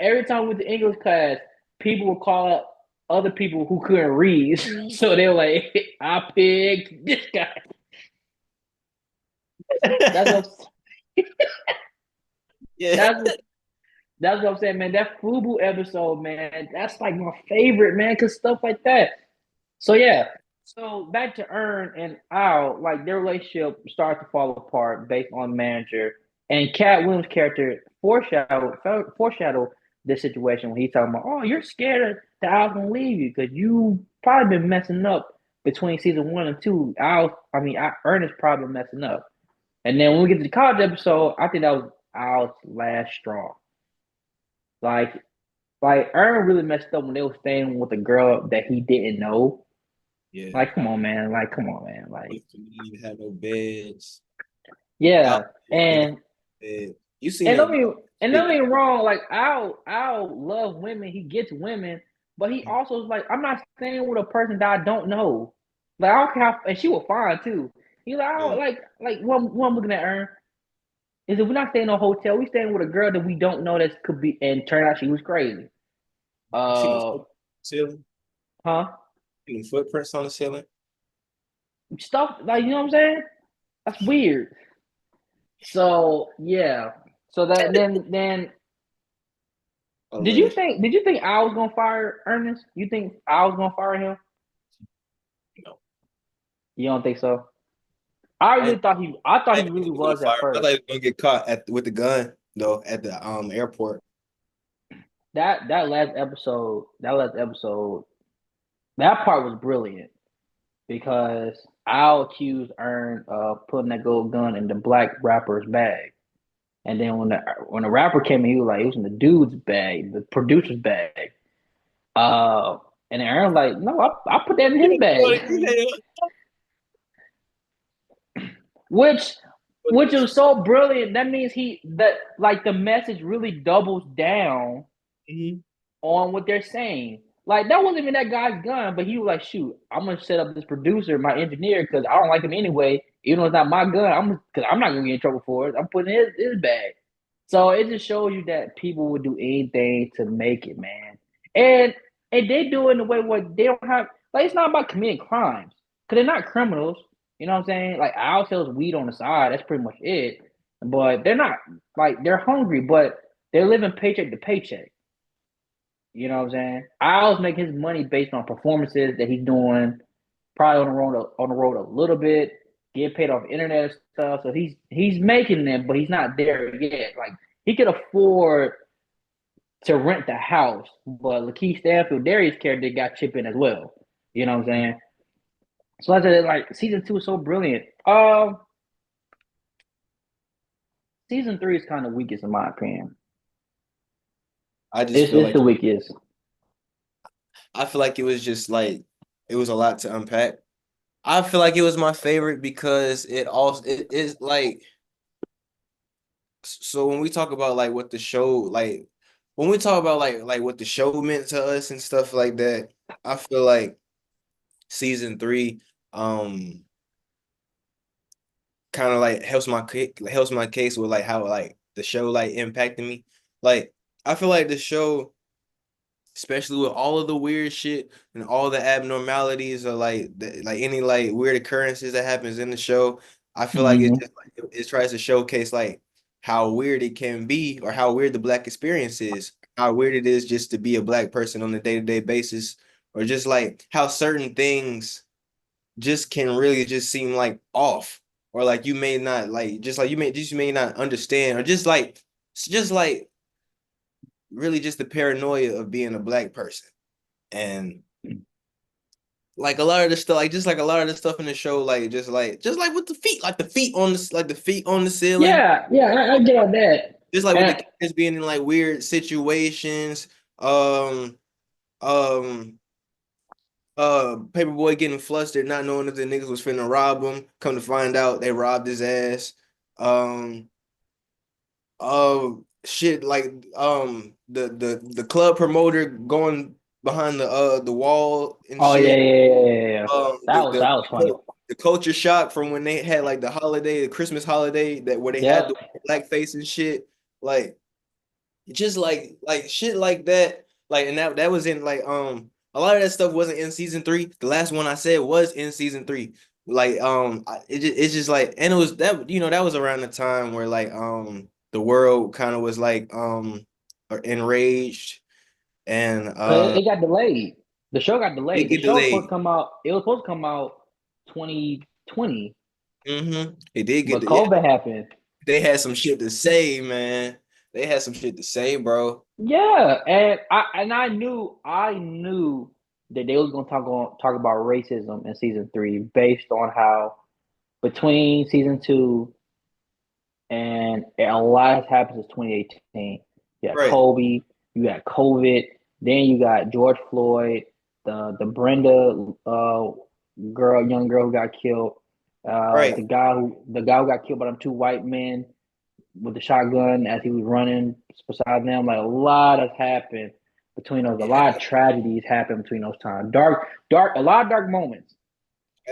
every time with the English class, people would call out other people who couldn't read. So they were like, I picked this guy. That's what Yeah. that's what, that's what I'm saying, man. That Fubu episode, man, that's like my favorite, man, because stuff like that. So yeah. So back to Earn and Al, like their relationship started to fall apart based on manager. And Cat Williams' character foreshadowed this situation when he's talking about, oh, you're scared that Al's gonna leave you because you probably been messing up between season 1 and 2. Ernest probably been messing up. And then when we get to the college episode, I think that was Al's last straw. Like, like Ern really messed up when they were staying with a girl that he didn't know. Yeah. Like, come on, man. Like, come on, man. Like, We didn't even have no beds. Al yeah. didn't have And a bed. You seen And that don't be and shit. don't get me wrong, like I'll love women, he gets women, but he also is like, I'm not staying with a person that I don't know. Like I don't care how, and she was fine too. He like, I Yeah. don't like one I'm looking at her is if we're not staying in a hotel, we staying with a girl that we don't know that could be and turn out she was crazy. You seen the Uh ceiling? huh? Seen the footprints on the ceiling? Stuff like you know what I'm saying? That's weird. So yeah. So that then Alleged. did you think I was gonna fire Ernest? You think I was gonna fire him? No. You don't think so? I I, really thought I thought I he didn't think really he was gonna was at fire. I thought first. he was gonna get caught with the gun though at the airport. That last episode, that part was brilliant because Al accused Ern of putting that gold gun in the black rapper's bag. And then when the rapper came in, he was like, it was in the dude's bag, the producer's bag. And Aaron like, no, I put that in his bag. Which which was so brilliant. That means that like the message really doubles down Mhm. on what they're saying. Like that wasn't even that guy's gun, but he was like, "Shoot, I'm gonna set up this producer, my engineer, because I don't like him anyway. Even though it's not my gun, because I'm not gonna get in trouble for it. I'm putting his bag." So it just shows you that people would do anything to make it, man. And and they do it in a way where they don't have like it's not about committing crimes because they're not criminals. You know what I'm saying? Like Al sells weed on the side. That's pretty much it. But they're not like they're hungry, but they're living paycheck to paycheck. You know what I'm saying? I always make his money based on performances that he's doing, probably on the road a little bit, get paid off internet and stuff. So he's making them, but he's not there yet. Like he could afford to rent the house, but LaKeith Stanfield, Darius' character got chip in as well. You know what I'm saying? So I said like season 2 is so brilliant. Season 3 is kind of weakest in my opinion. I just It's feel it's like the weakest. I feel like it was just like it was a lot to unpack. I feel like it was my favorite because it is like so when we talk about like what the show like when we talk about like what the show meant to us and stuff like that, I feel like season three kind of like helps my case with like how like the show like impacted me. Like I feel like the show, especially with all of the weird shit and all the abnormalities or like any like weird occurrences that happens in the show, I feel like it Mm-hmm. just like it tries to showcase like how weird it can be or how weird the black experience is, how weird it is just to be a black person on a day-to-day basis, or just like how certain things just can really just seem like off, or like you may not like just like you may not understand, or just like really just the paranoia of being a black person. And like a lot of the stuff, like just like a lot of the stuff in the show, like just like with the feet, like the feet on the like the feet on the ceiling, Yeah, yeah, I get on that. just like with the And kids being in like weird situations, um, um, Paperboy getting flustered, not knowing if the niggas was finna rob him. Come to find out, they robbed his ass. Um, shit, like the club promoter going behind the wall and oh yeah, shit. yeah, yeah, yeah, yeah. The That was funny. the culture shock from when they had like the holiday, the Christmas holiday that where they had Yep. the blackface and shit, like just like shit like that, like and that was in like a lot of that stuff wasn't in season three. The last one I said was in season three. Like it's just like, and it was that that was around the time where like the world kind of was like enraged and Cause it got delayed. The show got it delayed. The get show was supposed to delayed. come out. It was supposed to come out 2020, It did get but yeah, COVID happened. they had some shit to say, man. They had some shit to say, bro. Yeah, and I knew that they was gonna talk about racism in season three based on how between season two and a lot has happened since 2018. You got Right, Kobe, you got COVID, then you got George Floyd, the Brenda young girl who got killed, right. the guy who got killed by them two white men with the shotgun as he was running beside them. Like a lot has happened between those. A Yeah, lot of tragedies happened between those times. A lot of dark moments.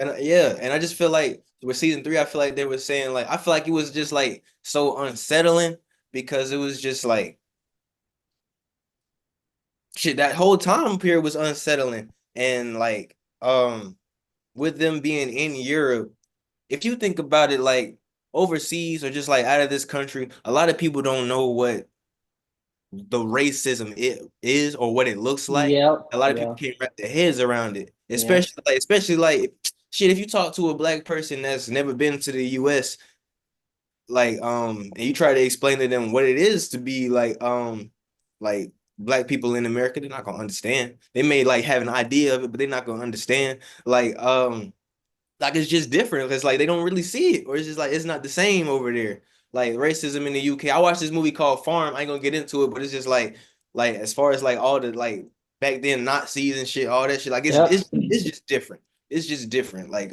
and yeah, and I just feel like with season three, I feel like they were saying like I feel like it was just like so unsettling because it was just like shit. That whole time period was unsettling, and like with them being in Europe, if you think about it, like overseas or just like out of this country, a lot of people don't know what the racism it is or what it looks like. Yep. A lot of people Yeah. can't wrap their heads around it, Yeah. especially like shit. If you talk to a black person that's never been to the U.S., like and you try to explain to them what it is to be like black people in America, they're not gonna understand. They may like have an idea of it, but they're not gonna understand. Like it's just different. It's like they don't really see it, or it's just like it's not the same over there. Like racism in the UK. I watched this movie called Farm. I ain't gonna get into it, but it's just like as far as like all the like back then Nazis and shit, all that shit. Like Yep. it's just different. It's just different. Like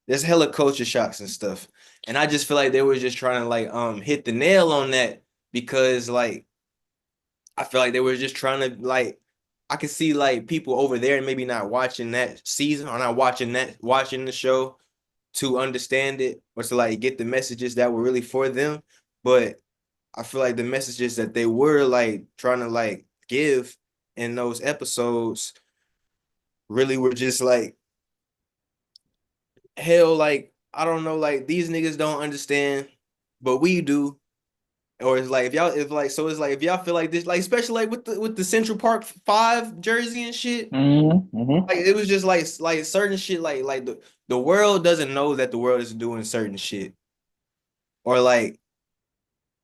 there's hella culture shocks and stuff. And I just feel like they were just trying to like hit the nail on that because like I feel like they were just trying to like I could see like people over there and maybe not watching that season or not watching the show to understand it or to like get the messages that were really for them. But I feel like the messages that they were like trying to like give in those episodes really were just like hell, like I don't know, like these niggas don't understand, but we do. Or it's like if y'all if like so it's like if y'all feel like this, like especially like with the Central Park 5 jersey and shit, Mm-hmm. like it was just like certain shit like the world doesn't know that the world is doing certain shit. Or like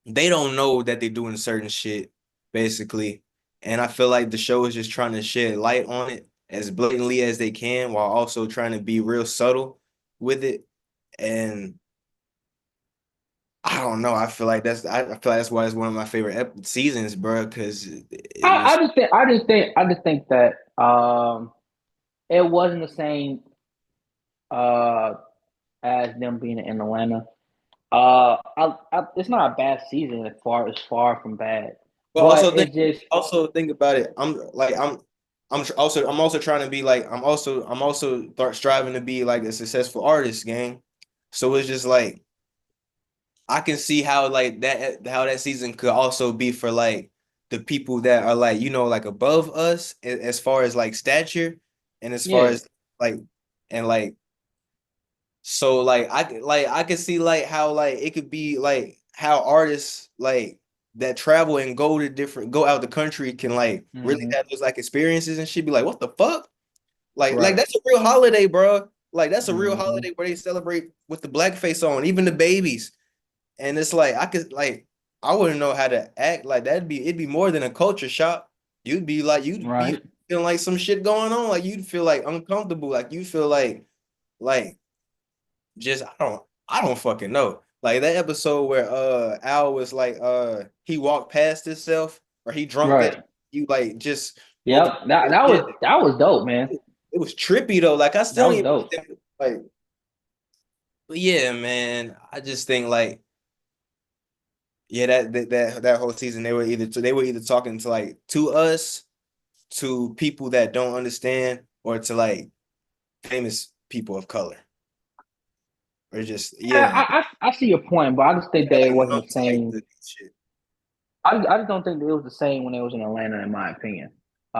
they don't know that they're doing certain shit, basically. And I feel like the show is just trying to shed light on it as blatantly as they can while also trying to be real subtle with it. And I don't know. I feel like that's why it's one of my favorite seasons, bro. Because it I was just think I just think that it wasn't the same uh as them being in Atlanta. It's not a bad season as far from bad, but but it's just also think about it. I'm also trying to be like I'm also striving to be like a successful artist, gang. So it's just like I can see how like that how that season could also be for like the people that are like like above us as far as like stature and as far yeah. as like and like so like I could see like how like it could be like how artists like that travel and go out the country can like really Hmm. have those like experiences and shit be like what the fuck like Right. that's a real holiday, bro. Like that's a real Hmm. holiday where they celebrate with the blackface on, even the babies. And it's like I could like I wouldn't know how to act like it'd be more than a culture shock. You'd be Right. feeling like some shit going on. Like you'd feel like uncomfortable. Like you feel like just I don't fucking know. Like that episode where Al was like he walked past himself or he drunk that Right. you like just woke up Yep. That was dope, man. it was trippy though. Like I That still don't was even dope. understand, like but yeah, man. I just think like yeah, that whole season they were either talking to like to us, to people that don't understand, or to like famous people of color. Or just Yeah, yeah, I see your point, but I just think yeah, that it like wasn't the nuts like same. the shit. I just don't think that it was the same when it was in Atlanta, in my opinion. It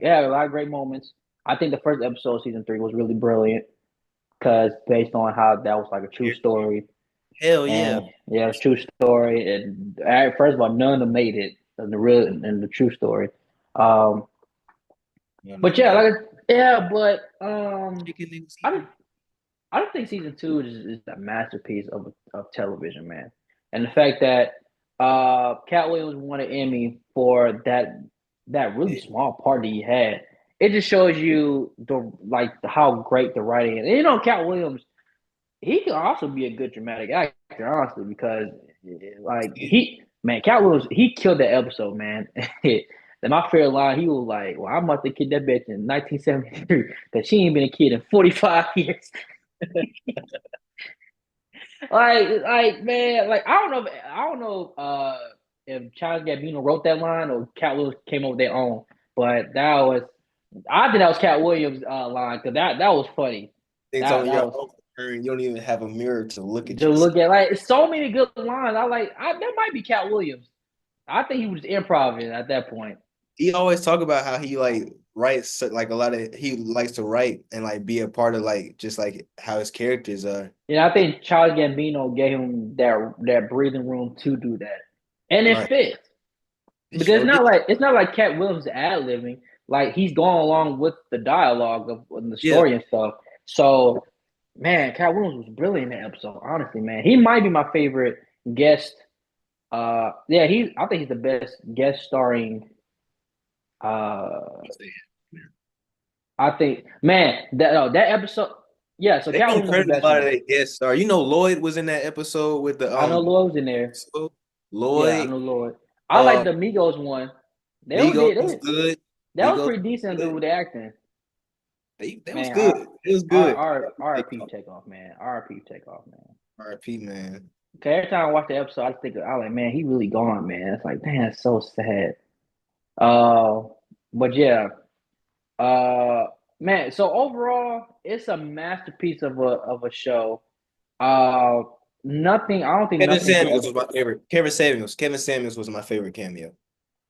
had a lot of great moments. I think the first episode of season three was really brilliant because based on how that was like a true story, Hell yeah. and yeah, it's a true story. And first of all, none of them made it in the true story. Um, No, but no, yeah, man. like yeah, but Chicken niggas I just eating. I don't think season 2 is a masterpiece of television, man. And the fact that Cat Williams won an Emmy for that really small part that he had, it just shows you how great the writing is. And Cat Williams, he can also be a good dramatic actor, honestly, because Cat Williams, he killed that episode, man. And my favorite line, he was like, "Well, I'm about to kid that bitch in 1973 because she ain't been a kid in 45 years." Man, I don't know if Childish Gambino wrote that line or Cat Williams came up with their own, but I think that was Cat Williams' line because that was funny. It's That on that your was own turn. You don't even have a mirror to look at to yourself. look at so many good lines. That might be Cat Williams. I think he was improvising at that point. He always talk about how he like writes like a lot of he likes to write and like be a part of like just like how his characters are. I think Charles Gambino gave him that breathing room to do that, and it Right. fits. It Because sure did. it's not like Cat Williams ad libbing. Like he's going along with the dialogue of the Yeah. story and stuff. So, man, Cat Williams was brilliant in that episode. Honestly, man, he might be my favorite guest. Yeah, I think he's the best guest starring. I think, man, that episode. Yeah, so They Cat don't Williams was the credit a best lot of one. their guest star. Lloyd was in that episode with the I know Lloyd was in there. Yeah, I Lloyd, know Lloyd. I like uh the Migos one. They Migos did was it. good. That was Migos pretty was decent good. with the acting. That was Man, good. It was good. RIP Takeoff, man. RIP Takeoff, man. RIP, man. Okay, every time I watch the episode, I like, man, he really gone, man. It's like, damn, it's so sad. Uh, but yeah, uh, man. So overall, it's a masterpiece of a show. Uh, nothing. I don't think Kevin nothing can. Samuels was my favorite. Kevin Samuels was my favorite cameo.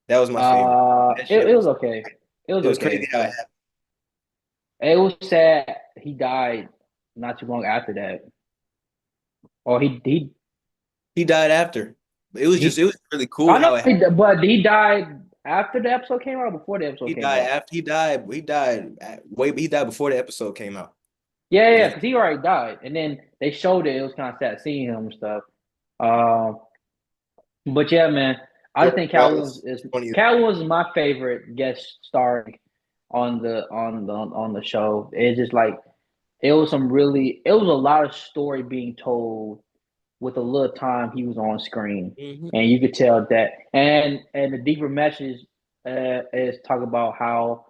That was my favorite. That shit It was okay. It was it was crazy okay. how it happened. It was sad. He died not too long after that, or He died after. It was he. really cool I know, how it happened. but he died after the episode came out, or before the episode He came died out. after he died before the episode came out. Yeah, And because he already died, and then they showed it. It was kind of sad seeing him and stuff. Um, but yeah, man, I just think that was funny. Cat Williams is my favorite guest star on the show. It's just like it was a lot of story being told with a little time he was on screen, Mm-hmm. and you could tell that. And the deeper message is talk about how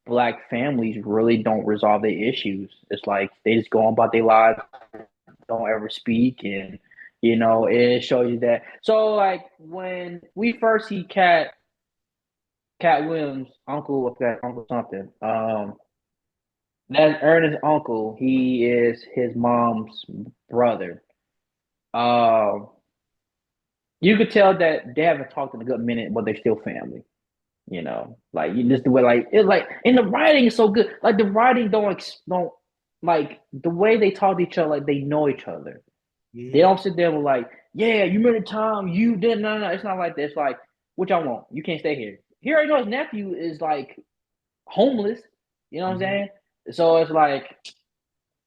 Black families really don't resolve their issues. It's like they just go on about their lives, don't ever speak, and it shows you that. So like when we first see Cat Williams' uncle, what's that uncle something? That's Ernest's uncle. He is his mom's brother. Um, you could tell that they haven't talked in a good minute, but they're still family. Just the way, like it's like, and the writing is so good. Like the writing don't like the way they talk to each other, like they know each other. Mm-hmm. They don't sit there with like, yeah, you remember the time you did no. It's not like that. It's like, what y'all want? You can't stay here. Here I know his nephew is like homeless. You know what I'm saying? So it's like,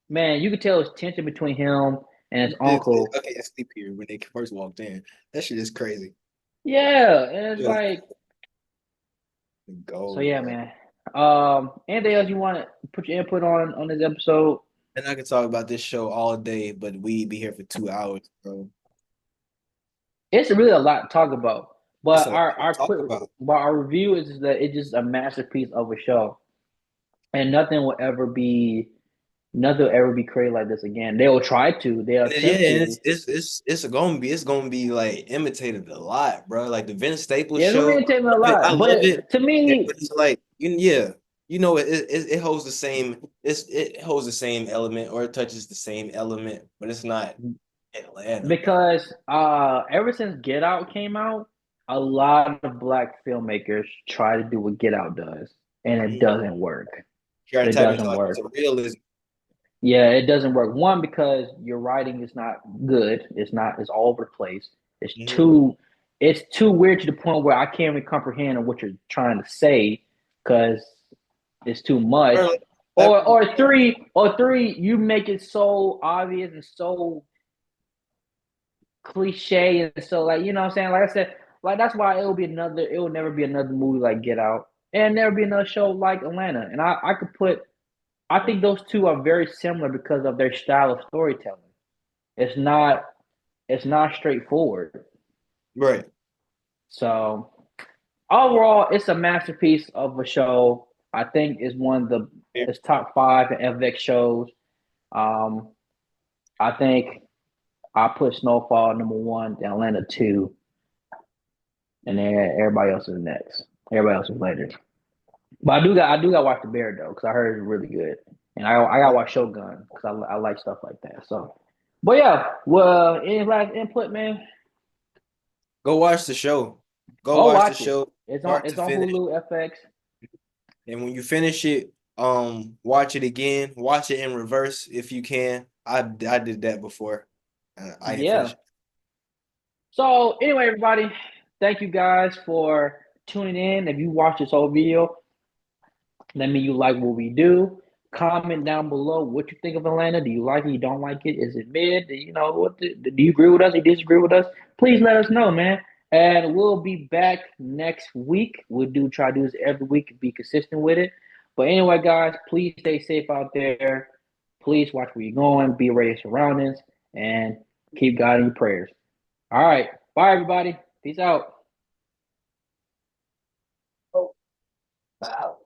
man, you could tell it's tension between him and his uncle. Okay, I sleep here when they first walked in. That shit is crazy. Yeah, and it's like, go. so yeah, man. Anything else you want to put your input on this episode? And I could talk about this show all day, but we'd be here for 2 hours, bro. It's really a lot to talk about. It's But a lot to talk our review is that it's just a masterpiece of a show, and nothing will ever be created like this again. They will try to. They'll attempt Yeah, to. it's gonna be like imitated a lot, bro. Like the Vince Staples Yeah, it's show. gonna take me a I lot, love it. to me, But it's like yeah, it holds the same. It holds the same element, or it touches the same element, but it's not Atlanta, because ever since Get Out came out, a lot of Black filmmakers try to do what Get Out does, and it doesn't work. You gotta It tap into doesn't like work. some realism. Yeah, it doesn't work. One, because your writing is not good. It's all over the place. It's too weird to the point where I can't even comprehend what you're trying to say because it's too much. Or three, you make it so obvious and so cliche and so like you know what I'm saying. Like I said, like that's why it will never be another movie like Get Out, and never be another show like Atlanta. And I think those two are very similar because of their style of storytelling. It's not it's not straightforward. Right. So overall, it's a masterpiece of a show. I think it's one of the Yeah. it's top five in FX shows. Um, I think I put Snowfall number one, Atlanta two, and then everybody else is next. Everybody else is later. But I do got to watch The Bear though, because I heard it's really good, and I got to watch Shogun because I like stuff like that. So, but yeah, well, any last input, man? Go watch the show. Go Go watch the watch it. show, It's on start to it's on finish. Hulu FX. And when you finish it, watch it again. Watch it in reverse if you can. I did that before. I didn't Yeah. finish it. So anyway, everybody, thank you guys for tuning in. If you watch this whole video, let me you like what we do. Comment down below what you think of Atlanta. Do you like it? You don't like it? Is it mid? You know do you agree with us? Do you disagree with us? Please let us know, man. And we'll be back next week. We'll try to do this every week. Be consistent with it. But anyway, guys, please stay safe out there. Please watch where you're going. Be aware of your surroundings, and keep God in your prayers. All right. Bye, everybody. Peace out. Oh, wow.